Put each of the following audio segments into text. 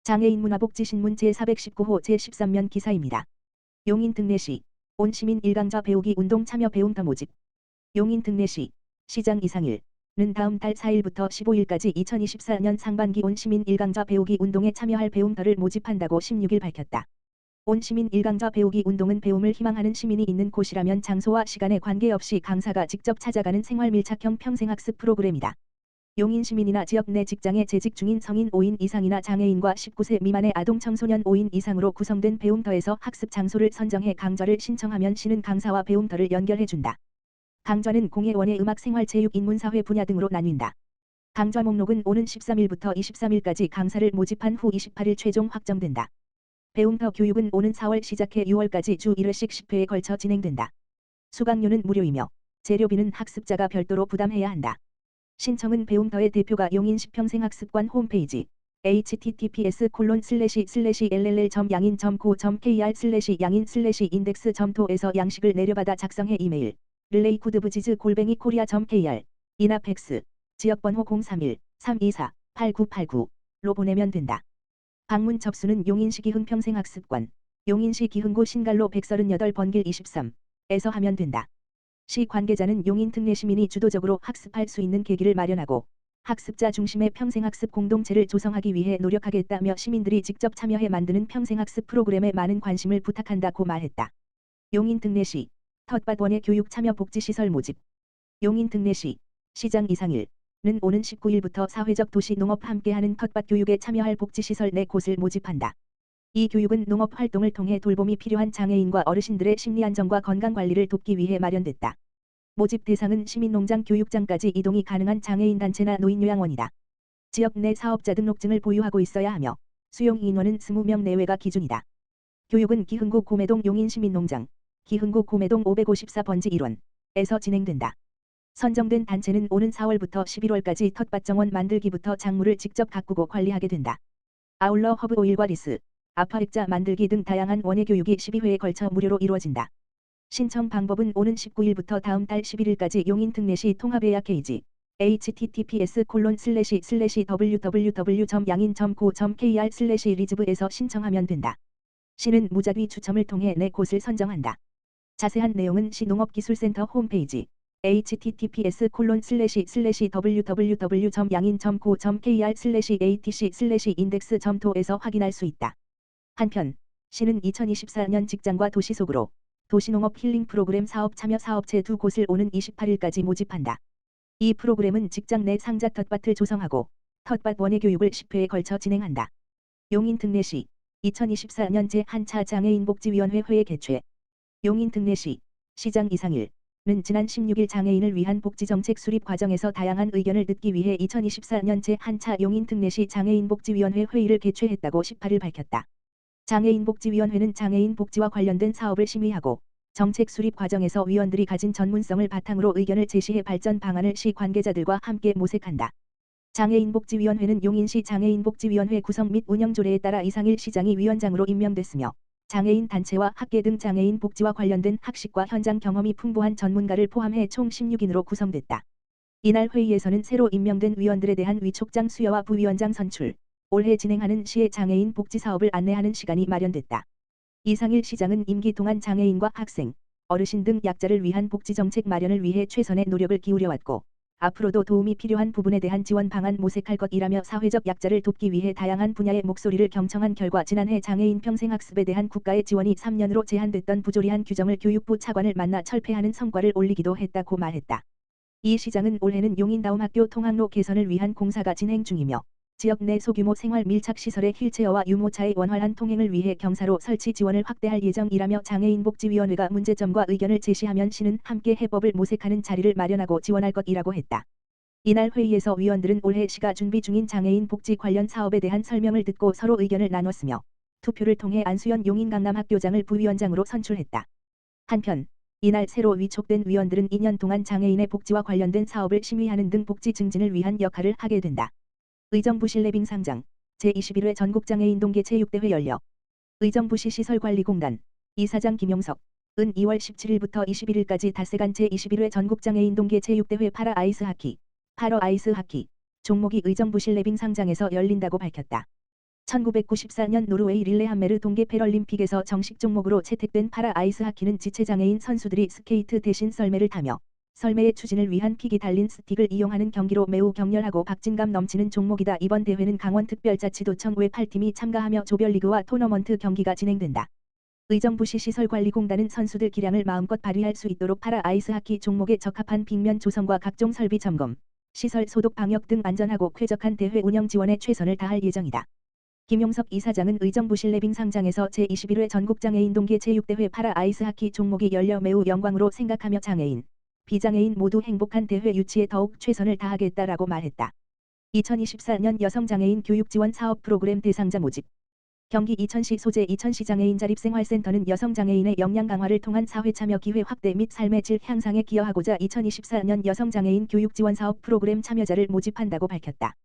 장애인 문화복지신문 제419호 제13면 기사입니다. 용인 등례시 온 시민 일강좌 배우기 운동 참여 배움터 모집. 용인 등례시 시장 이상일는 다음 달 4일부터 15일까지 2024년 상반기 온 시민 일강좌 배우기 운동에 참여할 배움터를 모집한다고 16일 밝혔다. 온 시민 일강좌 배우기 운동은 배움을 희망하는 시민이 있는 곳이라면 장소와 시간에 관계없이 강사가 직접 찾아가는 생활 밀착형 평생학습 프로그램이다. 용인 시민이나 지역 내 직장에 재직 중인 성인 5인 이상이나 장애인과 19세 미만의 아동 청소년 5인 이상으로 구성된 배움터에서 학습 장소를 선정해 강좌를 신청하면 시는 강사와 배움터를 연결해준다. 강좌는 공예 원예 음악 생활 체육 인문사회 분야 등으로 나뉜다. 강좌 목록은 오는 13일부터 23일까지 강사를 모집한 후 28일 최종 확정된다. 배움터 교육은 오는 4월 시작해 6월까지 주 1회씩 10회에 걸쳐 진행된다. 수강료는 무료이며 재료비는 학습자가 별도로 부담해야 한다. 신청은 배움터의 대표가 용인시 평생학습관 홈페이지 https://ll.양인.go.kr/양인/index.to에서 양식을 내려받아 작성해 이메일 relay-foodbuzz@korea.kr 이나 팩스 지역번호 031-324-8989로 보내면 된다. 방문 접수는 용인시 기흥평생학습관 용인시 기흥구 신갈로 138번길 23에서 하면 된다. 시 관계자는 용인 등례 시민이 주도적으로 학습할 수 있는 계기를 마련하고 학습자 중심의 평생학습 공동체를 조성하기 위해 노력하겠다며 시민들이 직접 참여해 만드는 평생학습 프로그램에 많은 관심을 부탁한다고 말했다. 용인 등례시 텃밭 원예 교육 참여 복지시설 모집. 용인 등례시 시장 이상일는 오는 19일부터 사회적 도시 농업 함께하는 텃밭 교육에 참여할 복지시설 4곳을 모집한다. 이 교육은 농업 활동을 통해 돌봄이 필요한 장애인과 어르신들의 심리 안정과 건강 관리를 돕기 위해 마련됐다. 모집 대상은 시민농장 교육장까지 이동이 가능한 장애인 단체나 노인요양원이다. 지역 내 사업자 등록증을 보유하고 있어야 하며 수용 인원은 20명 내외가 기준이다. 교육은 기흥구 고매동 용인시민농장, 기흥구 고매동 554번지 1원에서 진행된다. 선정된 단체는 오는 4월부터 11월까지 텃밭 정원 만들기부터 작물을 직접 가꾸고 관리하게 된다. 아울러 허브 오일과 리스, 아파 액자 만들기 등 다양한 원예 교육이 12회에 걸쳐 무료로 이루어진다. 신청 방법은 오는 19일부터 다음 달 11일까지 용인 등례시 통합예약 페이지 https://www.양인.go.kr/리즈브에서 신청하면 된다. 시는 무작위 추첨을 통해 4곳을 선정한다. 자세한 내용은 시농업기술센터 홈페이지 https://www.양인.go.kr/atc/index.to에서 확인할 수 있다. 한편 시는 2024년 직장과 도시 속으로 도시농업 힐링 프로그램 사업 참여 사업체 2곳을 오는 28일까지 모집한다. 이 프로그램은 직장 내 상자 텃밭을 조성하고 텃밭 원예 교육을 10회에 걸쳐 진행한다. 용인 등례시 2024년 제1차 장애인복지위원회 회의 개최. 용인 등례시 시장 이상일는 지난 16일 장애인을 위한 복지정책 수립 과정에서 다양한 의견을 듣기 위해 2024년 제1차 용인 등례시 장애인복지위원회 회의를 개최했다고 18일 밝혔다. 장애인복지위원회는 장애인 복지와 관련된 사업을 심의하고 정책 수립 과정에서 위원들이 가진 전문성을 바탕으로 의견을 제시해 발전 방안을 시 관계자들과 함께 모색한다. 장애인복지위원회는 용인시 장애인복지위원회 구성 및 운영 조례에 따라 이상일 시장이 위원장으로 임명됐으며 장애인 단체와 학계 등 장애인 복지와 관련된 학식과 현장 경험이 풍부한 전문가를 포함해 총 16인으로 구성됐다. 이날 회의에서는 새로 임명된 위원들에 대한 위촉장 수여와 부위원장 선출, 올해 진행하는 시의 장애인 복지 사업을 안내하는 시간이 마련됐다. 이상일 시장은 임기 동안 장애인과 학생, 어르신 등 약자를 위한 복지 정책 마련을 위해 최선의 노력을 기울여왔고 앞으로도 도움이 필요한 부분에 대한 지원 방안 모색할 것이라며 사회적 약자를 돕기 위해 다양한 분야의 목소리를 경청한 결과 지난해 장애인 평생학습에 대한 국가의 지원이 3년으로 제한됐던 부조리한 규정을 교육부 차관을 만나 철폐하는 성과를 올리기도 했다고 말했다. 이 시장은 올해는 용인다움학교 통학로 개선을 위한 공사가 진행 중이며 지역 내 소규모 생활 밀착 시설의 휠체어와 유모차의 원활한 통행을 위해 경사로 설치 지원을 확대할 예정이라며 장애인복지위원회가 문제점과 의견을 제시하면 시는 함께 해법을 모색하는 자리를 마련하고 지원할 것이라고 했다. 이날 회의에서 위원들은 올해 시가 준비 중인 장애인 복지 관련 사업에 대한 설명을 듣고 서로 의견을 나눴으며 투표를 통해 안수연 용인강남학교장을 부위원장으로 선출했다. 한편 이날 새로 위촉된 위원들은 2년 동안 장애인의 복지와 관련된 사업을 심의하는 등 복지 증진을 위한 역할을 하게 된다. 의정부시 레빙 상장 제21회 전국장애인 동계 체육대회 열려. 의정부시 시설관리공단 이사장 김용석 은 2월 17일부터 21일까지 닷새간 제21회 전국장애인 동계 체육대회 파라 아이스하키 종목이 의정부시 레빙 상장에서 열린다고 밝혔다. 1994년 노르웨이 릴레함메르 동계 패럴림픽에서 정식 종목으로 채택된 파라 아이스 하키는 지체장애인 선수들이 스케이트 대신 썰매를 타며 썰매의 추진을 위한 픽이 달린 스틱을 이용하는 경기로 매우 격렬하고 박진감 넘치는 종목이다. 이번 대회는 강원특별자치도청 외 8팀이 참가하며 조별리그와 토너먼트 경기가 진행된다. 의정부시 시설관리공단은 선수들 기량을 마음껏 발휘할 수 있도록 파라 아이스 하키 종목에 적합한 빙면 조성과 각종 설비 점검, 시설 소독 방역 등 안전하고 쾌적한 대회 운영 지원에 최선을 다할 예정이다. 김용석 이사장은 의정부시 레빙 상장에서 제21회 전국장애인 동계 체육대회 파라 아이스 하키 종목이 열려 매우 영광으로 생각하며 장애인, 비장애인 모두 행복한 대회 유치에 더욱 최선을 다하겠다라고 말했다. 2024년 여성장애인 교육지원 사업 프로그램 대상자 모집. 경기 이천시 소재 이천시 장애인 자립생활센터는 여성장애인의 역량 강화를 통한 사회 참여 기회 확대 및 삶의 질 향상에 기여하고자 2024년 여성장애인 교육지원 사업 프로그램 참여자를 모집한다고 밝혔다.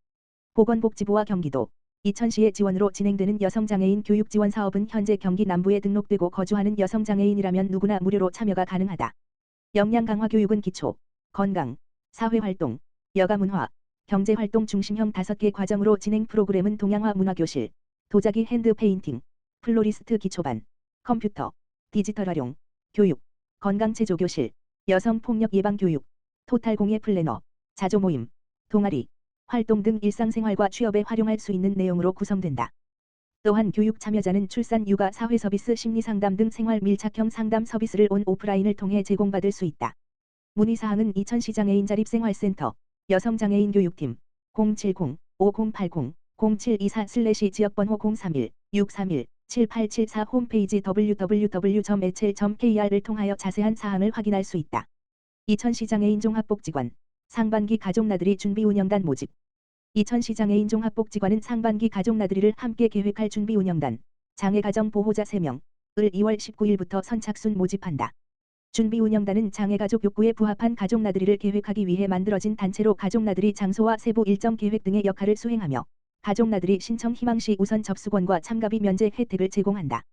보건복지부와 경기도, 이천시의 지원으로 진행되는 여성장애인 교육지원 사업은 현재 경기 남부에 등록되고 거주하는 여성장애인이라면 누구나 무료로 참여가 가능하다. 역량 강화 교육은 기초, 건강, 사회활동, 여가문화, 경제활동 중심형 5개 과정으로 진행. 프로그램은 동양화 문화교실, 도자기 핸드 페인팅, 플로리스트 기초반, 컴퓨터, 디지털 활용, 교육, 건강체조교실, 여성폭력 예방교육, 토탈 공예 플래너, 자조모임, 동아리, 활동 등 일상생활과 취업에 활용할 수 있는 내용으로 구성된다. 또한 교육 참여자는 출산, 육아, 사회서비스, 심리상담 등 생활 밀착형 상담 서비스를 온 오프라인을 통해 제공받을 수 있다. 문의사항은 이천시 장애인 자립생활센터, 여성장애인 교육팀, 070-5080-0724/지역번호 031-631-7874 홈페이지 www.hl.kr을 통하여 자세한 사항을 확인할 수 있다. 이천시 장애인 종합복지관, 상반기 가족나들이 준비 운영단 모집. 이천시 장애인 종합복지관은 상반기 가족나들이를 함께 계획할 준비 운영단, 장애가정 보호자 3명을 2월 19일부터 선착순 모집한다. 준비 운영단은 장애가족 욕구에 부합한 가족나들이를 계획하기 위해 만들어진 단체로 가족나들이 장소와 세부 일정 계획 등의 역할을 수행하며 가족나들이 신청 희망 시 우선 접수권과 참가비 면제 혜택을 제공한다.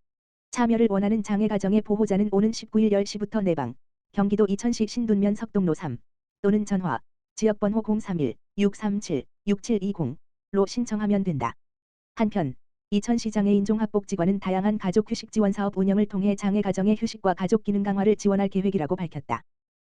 참여를 원하는 장애가정의 보호자는 오는 19일 10시부터 내방, 경기도 이천시 신둔면 석동로 3 또는 전화, 지역번호 031-637-6720로 신청하면 된다. 한편 이천시 장애인 종합복지관은 다양한 가족 휴식 지원 사업 운영을 통해 장애 가정의 휴식과 가족 기능 강화를 지원할 계획이라고 밝혔다.